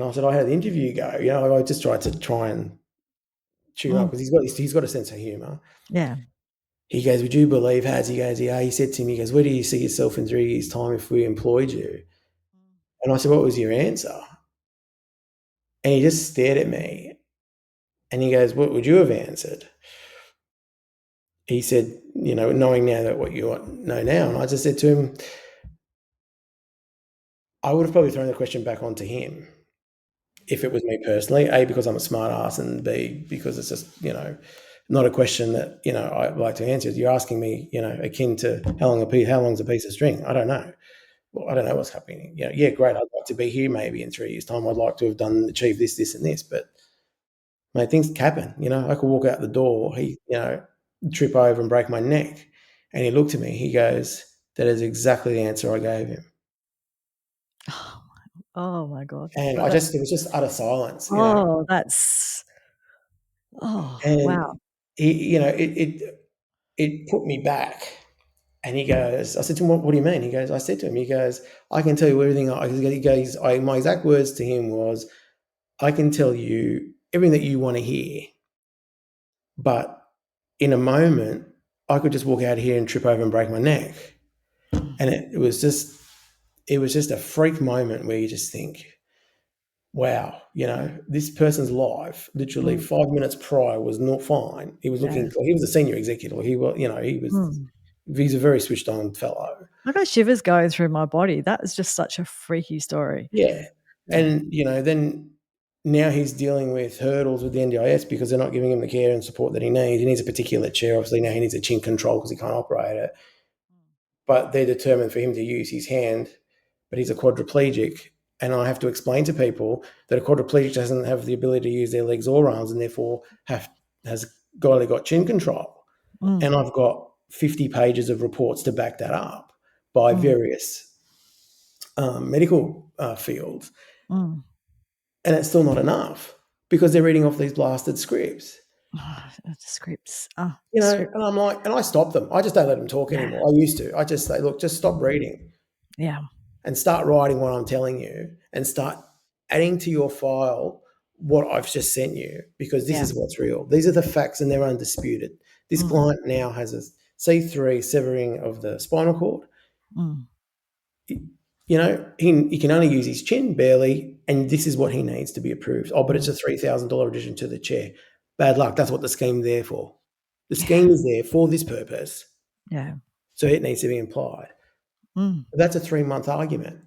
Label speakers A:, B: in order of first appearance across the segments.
A: And I said, "I had the interview go." I just tried to try and cheer him up because he's got a sense of humour.
B: Yeah.
A: He goes, "Would you believe, Haz?" He goes, "Yeah." He said to me, he goes, "Where do you see yourself in 3 years' time if we employed you?" And I said, "What was your answer?" And he just stared at me and he goes, "What would you have answered?" He said, knowing now that what you know now. And I just said to him, I would have probably thrown the question back onto him if it was me personally, A, because I'm a smart ass, and B, because it's just, not a question that, I like to answer. You're asking me, akin to how long's a piece of string? I don't know. Well, I don't know what's happening. Yeah, great. I'd like to be here maybe in 3 years' time. I'd like to have achieved this, and this, but mate, things happen. I could walk out the door, trip over and break my neck. And he looked at me, he goes, "That is exactly the answer I gave him."
B: Oh my God.
A: And
B: But
A: it was just utter silence,
B: that's
A: and
B: wow.
A: it put me back. And he goes, I said to him, "What do you mean?" I said to him, he goes, "I can tell you everything." My exact words to him was, "I can tell you everything that you want to hear, but in a moment, I could just walk out here and trip over and break my neck." And it was just a freak moment where you just think, wow, this person's life, literally 5 minutes prior, was not fine. He was
B: Yeah.
A: he was a senior executive. He's a very switched on fellow.
B: I got shivers going through my body. That is just such a freaky story.
A: Yeah.
B: Yeah.
A: And, then now he's dealing with hurdles with the NDIS because they're not giving him the care and support that he needs. He needs a particular chair. Obviously, now he needs a chin control because he can't operate it. But they're determined for him to use his hand, but he's a quadriplegic. And I have to explain to people that a quadriplegic doesn't have the ability to use their legs or arms and therefore has got chin control. And I've got 50 pages of reports to back that up by various medical fields. And it's still not enough because they're reading off these blasted scripts.
B: Scripts.
A: And I'm like, and I stop them. I just don't let them talk
B: Yeah.
A: anymore. I used to. I just say, "Look, just stop reading
B: Yeah.
A: and start writing what I'm telling you and start adding to your file what I've just sent you because this is what's real. These are the facts and they're undisputed. This client now has a C3 severing of the spinal cord. He can only use his chin barely, and this is what he needs to be approved. Oh, but it's a $3,000 addition to the chair. Bad luck. That's what the scheme's there for. The scheme is there for this purpose.
B: Yeah.
A: So it needs to be implied. That's a 3-month argument.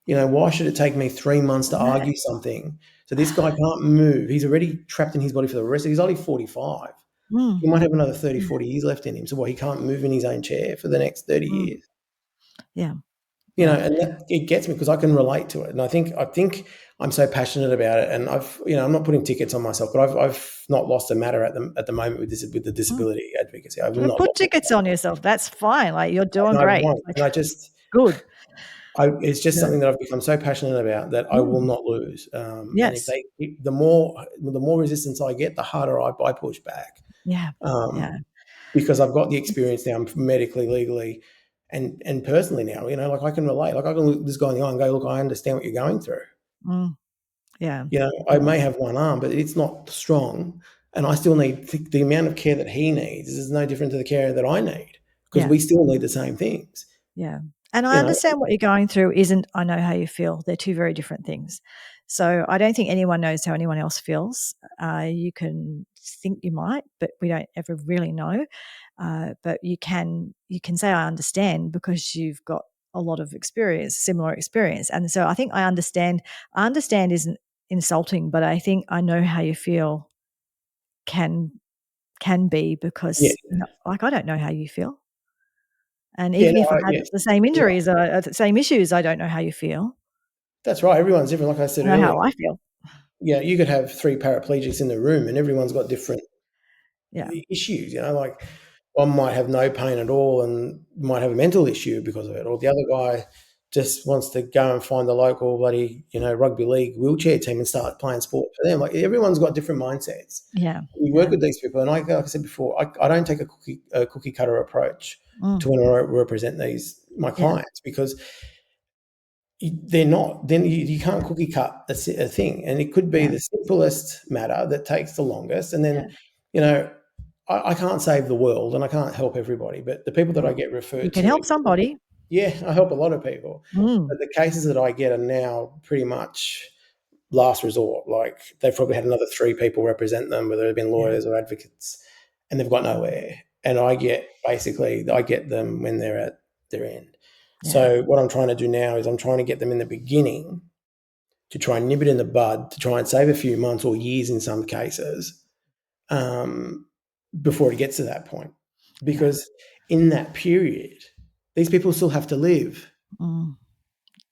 A: Why should it take me 3 months to argue something? So this guy can't move. He's already trapped in his body for the rest. He's only 45. He might have another 30, 40 years left in him. So he can't move in his own chair for the next 30 years.
B: Yeah.
A: And it gets me because I can relate to it. And I think I'm so passionate about it. And I'm not putting tickets on myself, but I've not lost a matter at the moment with the disability advocacy. I've not
B: Put
A: lost
B: tickets on yourself. That's fine. Like, you're doing
A: and I
B: great.
A: won't. And I just
B: Good.
A: it's just something that I've become so passionate about that I will not lose. And if
B: Yes.
A: the more resistance I get, the harder I push back.
B: Yeah. Yeah.
A: Because I've got the experience now medically, legally, and personally now. Like I can relate. Like I can look at this guy in the eye and go, "Look, I understand what you're going through."
B: Yeah.
A: I may have one arm, but it's not strong, and I still need the amount of care that he needs is no different to the care that I need because we still need the same things.
B: Yeah. And I understand what you're going through isn't I know how you feel. They're two very different things. So I don't think anyone knows how anyone else feels. You can think you might, but we don't ever really know. But you can say I understand because you've got a lot of experience, similar experience. And so I think I understand. I understand isn't insulting, but I think I know how you feel can be
A: Yeah,
B: because like I don't know how you feel. And
A: yeah,
B: even if I had
A: yeah,
B: the same
A: yeah.
B: injuries, the same issues, I don't know how you feel.
A: That's right. Everyone's different. Like I said
B: I know
A: earlier,
B: how I feel.
A: you could have 3 paraplegics in the room, and everyone's got different
B: Yeah.
A: issues. Like one might have no pain at all and might have a mental issue because of it, or the other guy just wants to go and find the local bloody rugby league wheelchair team and start playing sport for them. Like everyone's got different mindsets.
B: Yeah.
A: We work with these people, and like I said before, I don't take a cookie cutter approach to when I represent my
B: Yeah.
A: clients because they're not. Then you can't cookie cut a thing, and it could be the simplest matter that takes the longest. And then, I can't save the world, and I can't help everybody. But the people that I get referred
B: You
A: to,
B: can help somebody.
A: yeah, I help a lot of people. But the cases that I get are now pretty much last resort. Like they've probably had another 3 people represent them, whether they've been lawyers or advocates, and they've got nowhere. And I get them when they're at their end.
B: Yeah.
A: So what I'm trying to do now is I'm trying to get them in the beginning to try and nip it in the bud, to try and save a few months or years in some cases, before it gets to that point. Because in that period, these people still have to live.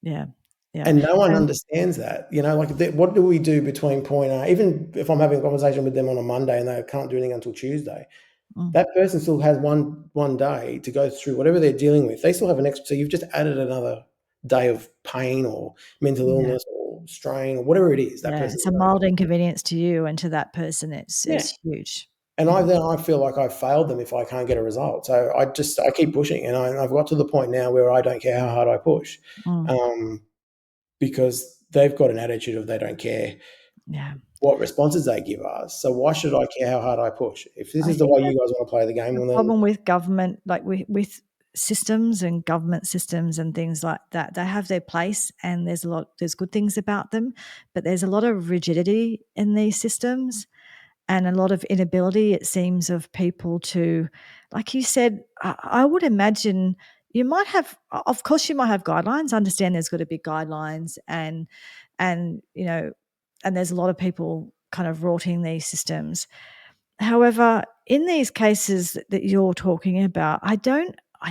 B: Yeah.
A: And no one understands that. Like what do we do between point A? Even if I'm having a conversation with them on a Monday and they can't do anything until Tuesday, that person still has one day to go through whatever they're dealing with. They still have so you've just added another day of pain or mental illness or strain or whatever it is. That person,
B: it's a mild inconvenience to you, and to that person, it's huge.
A: And I feel like I've failed them if I can't get a result. So I keep pushing, and I've got to the point now where I don't care how hard I push, because they've got an attitude of they don't care what responses they give us. So why should I care how hard I push? If this is the way you guys want to play the game,
B: the problem with government, like with systems and government systems and things like that, they have their place, and there's good things about them, but there's a lot of rigidity in these systems, and a lot of inability, it seems, of people to, like you said, I would imagine you might have, of course you might have guidelines. I understand there's got to be guidelines, and and there's a lot of people kind of rorting these systems. However, in these cases that you're talking about, I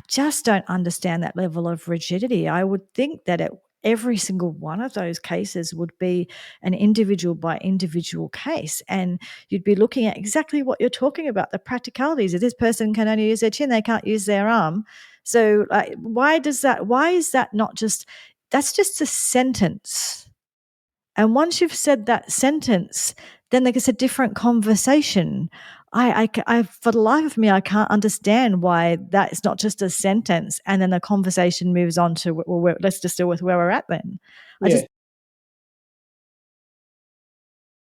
B: just don't understand that level of rigidity. I would think that every single one of those cases would be an individual by individual case, and you'd be looking at exactly what you're talking about, the practicalities. If this person can only use their chin, they can't use their arm. So why is that not just, that's just a sentence. And once you've said that sentence, then it's a different conversation. I, for the life of me, I can't understand why that is not just a sentence, and then the conversation moves on to, well, let's just deal with where we're at then. I just